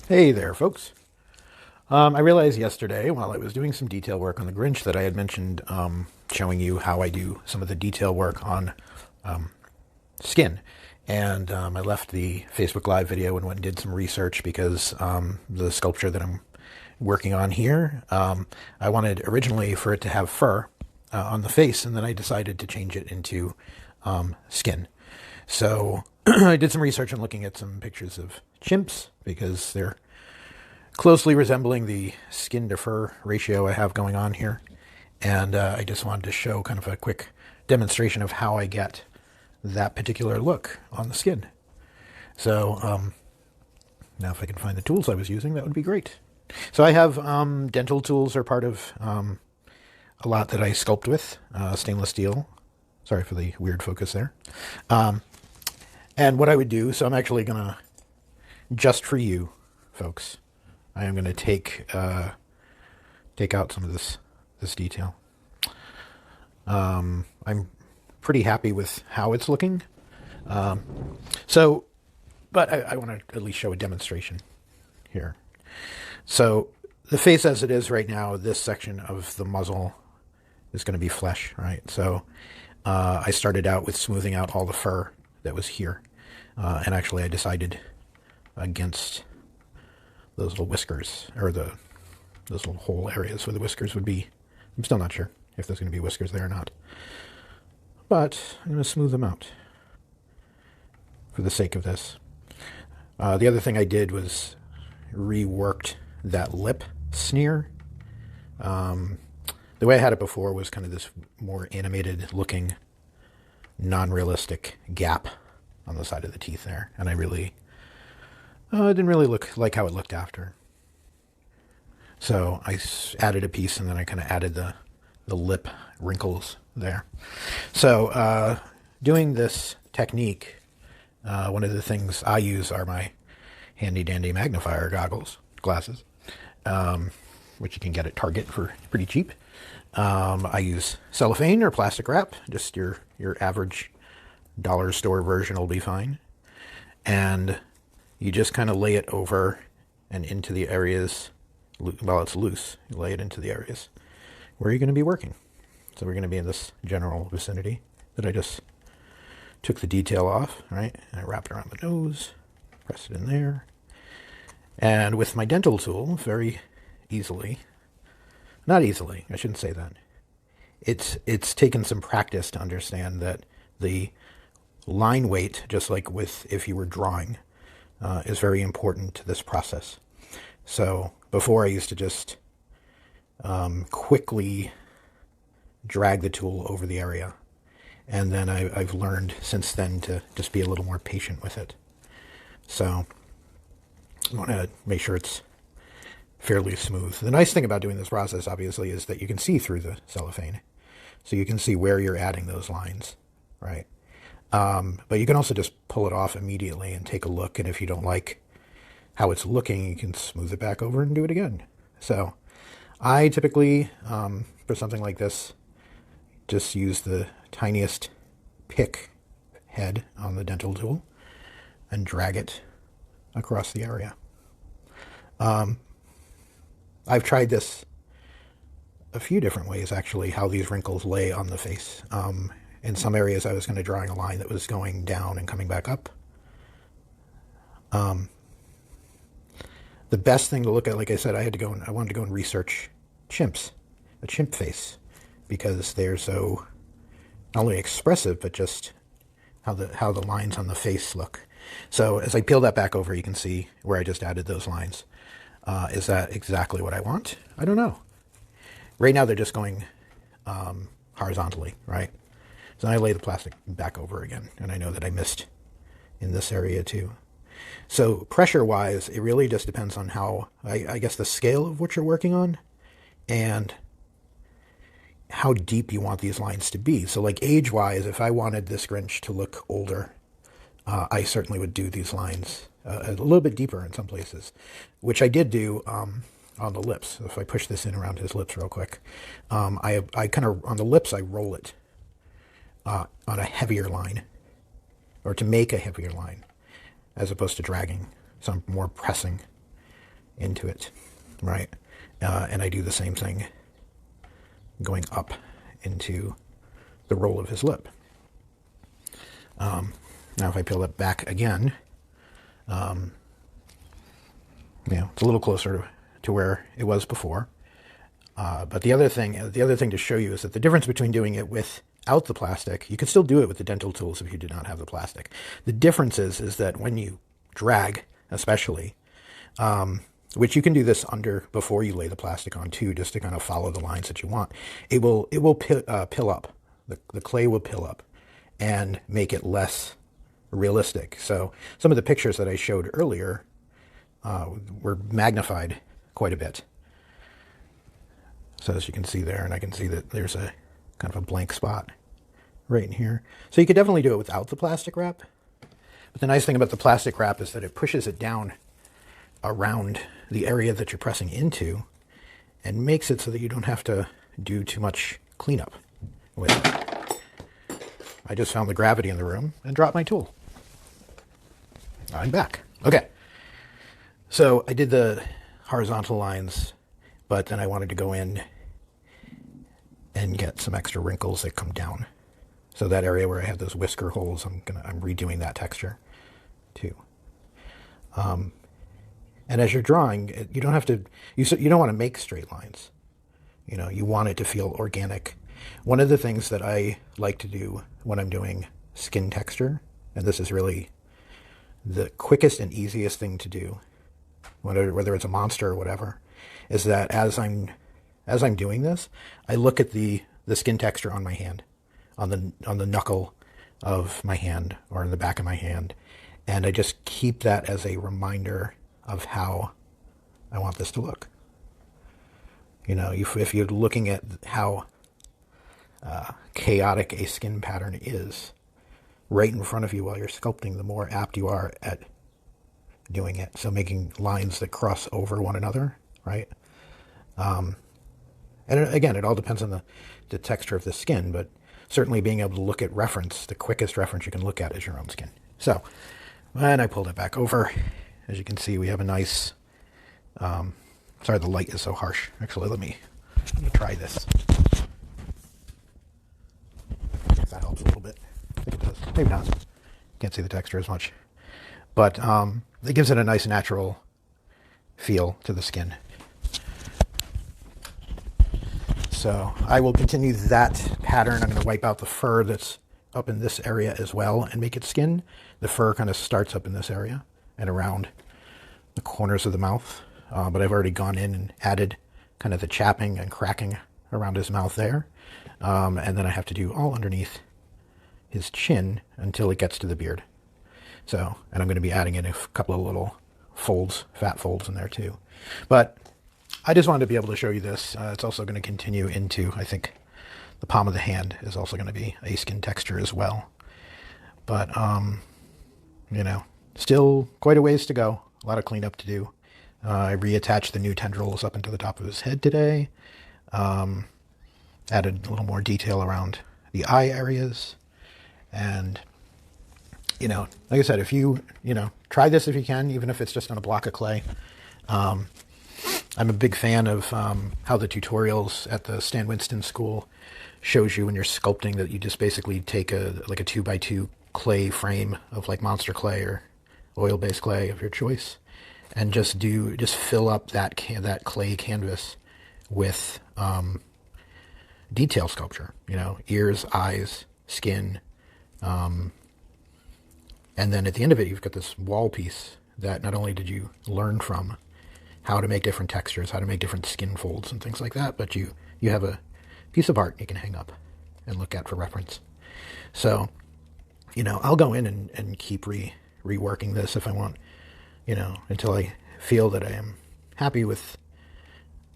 Hey there, folks. I realized yesterday while I was doing some detail work on the Grinch that I had mentioned showing you how I do some of the detail work on skin. And I left the Facebook Live video and went and did some research because the sculpture that I'm working on here, I wanted originally for it to have fur on the face, and then I decided to change it into skin. So I did some research and looking at some pictures of chimps because they're closely resembling the skin to fur ratio I have going on here. And I just wanted to show kind of a quick demonstration of how I get that particular look on the skin. So now if I can find the tools I was using, that would be great. So I have dental tools are part of a lot that I sculpt with, stainless steel. Sorry for the weird focus there. And what I would do, so I'm actually going to, just for you folks, I am going to take out some of this detail. I'm pretty happy with how it's looking. But I want to at least show a demonstration here. So the face as it is right now, this section of the muzzle is going to be flesh, right? So I started out with smoothing out all the fur that was here. And actually I decided against those little whiskers, or those little hole areas where the whiskers would be. I'm still not sure if there's going to be whiskers there or not. But I'm going to smooth them out for the sake of this. The other thing I did was reworked that lip sneer. The way I had it before was kind of this more animated looking, non-realistic gap on the side of the teeth there. And I really it didn't really look like how it looked after. So I added a piece and then I kind of added the lip wrinkles there. So doing this technique, one of the things I use are my handy dandy magnifier glasses, which you can get at Target for pretty cheap. I use cellophane or plastic wrap, just your average dollar store version will be fine. And you just kind of lay it over and into the areas while it's loose. You lay it into the areas where you're going to be working. So we're going to be in this general vicinity that I just took the detail off, right? And I wrapped it around the nose, pressed it in there. And with my dental tool, very easily, not easily, I shouldn't say that. It's taken some practice to understand that the line weight, just like with if you were drawing, is very important to this process. So before I used to just quickly drag the tool over the area. And then I've learned since then to just be a little more patient with it. So I want to make sure it's fairly smooth. The nice thing about doing this process, obviously, is that you can see through the cellophane. So you can see where you're adding those lines, right? But you can also just pull it off immediately and take a look. And if you don't like how it's looking, you can smooth it back over and do it again. So I typically, for something like this, just use the tiniest pick head on the dental tool and drag it across the area. I've tried this a few different ways, actually, how these wrinkles lay on the face. In some areas, I was going to drawing a line that was going down and coming back up. The best thing to look at, like I said, I wanted to go and research chimps, a chimp face, because they're so not only expressive, but just how the lines on the face look. So as I peel that back over, you can see where I just added those lines. Is that exactly what I want? I don't know. Right now, they're just going horizontally, right? So then I lay the plastic back over again, and I know that I missed in this area too. So pressure-wise, it really just depends on how, I guess, the scale of what you're working on and how deep you want these lines to be. So like age-wise, if I wanted this Grinch to look older, I certainly would do these lines a little bit deeper in some places, which I did do on the lips. So if I push this in around his lips real quick, I kind of, on the lips, I roll it on a heavier line, or to make a heavier line, as opposed to dragging. So I'm more pressing into it, right? And I do the same thing going up into the roll of his lip. Now if I peel it back again, it's a little closer to where it was before. But the other thing to show you is that the difference between doing it without the plastic, you can still do it with the dental tools if you did not have the plastic. The difference is that when you drag, especially, which you can do this before you lay the plastic on too, just to kind of follow the lines that you want, it will pill up. The clay will pill up and make it less realistic. So some of the pictures that I showed earlier were magnified quite a bit. So as you can see there, and I can see that there's a kind of a blank spot right in here. So you could definitely do it without the plastic wrap. But the nice thing about the plastic wrap is that it pushes it down around the area that you're pressing into and makes it so that you don't have to do too much cleanup with it. I just found the gravity in the room and dropped my tool. I'm back. Okay. So I did the horizontal lines, but then I wanted to go in and get some extra wrinkles that come down. So that area where I have those whisker holes, I'm redoing that texture too. And as you're drawing, you don't have to, you don't want to make straight lines. You want it to feel organic. One of the things that I like to do when I'm doing skin texture, and this is really the quickest and easiest thing to do, whether it's a monster or whatever, is that as I'm doing this, I look at the skin texture on my hand, on the knuckle of my hand or in the back of my hand, and I just keep that as a reminder of how I want this to look. If you're looking at how chaotic a skin pattern is right in front of you while you're sculpting, the more apt you are at doing it. So making lines that cross over one another, right? And again, it all depends on the texture of the skin, but certainly being able to look at reference, the quickest reference you can look at is your own skin. So, and I pulled it back over. As you can see, we have a nice, sorry, the light is so harsh. Actually, let me try this. If that helps a little bit. I think it does. Maybe not. Can't see the texture as much. But it gives it a nice natural feel to the skin. So I will continue that pattern. I'm going to wipe out the fur that's up in this area as well and make it skin. The fur kind of starts up in this area and around the corners of the mouth. But I've already gone in and added kind of the chapping and cracking around his mouth there. And then I have to do all underneath his chin until it gets to the beard. So, and I'm going to be adding in a couple of little folds, fat folds in there too. But I just wanted to be able to show you this. It's also going to continue into, I think, the palm of the hand is also going to be a skin texture as well. But, still quite a ways to go. A lot of cleanup to do. I reattached the new tendrils up into the top of his head today. Added a little more detail around the eye areas. And, like I said, if you, try this if you can, even if it's just on a block of clay. I'm a big fan of how the tutorials at the Stan Winston School shows you when you're sculpting that you just basically take a 2x2 clay frame of like monster clay or oil-based clay of your choice, and just fill up that clay canvas with detail sculpture. Ears, eyes, skin, and then at the end of it, you've got this wall piece that not only did you learn from how to make different textures, how to make different skin folds and things like that, but you have a piece of art you can hang up and look at for reference. So, I'll go in and keep reworking this if I want, until I feel that I am happy with,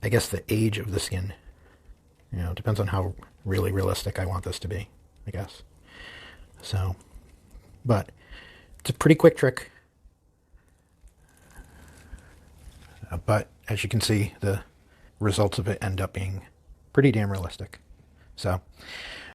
I guess, the age of the skin. It depends on how really realistic I want this to be, I guess. So, but it's a pretty quick trick. But as you can see, the results of it end up being pretty damn realistic. So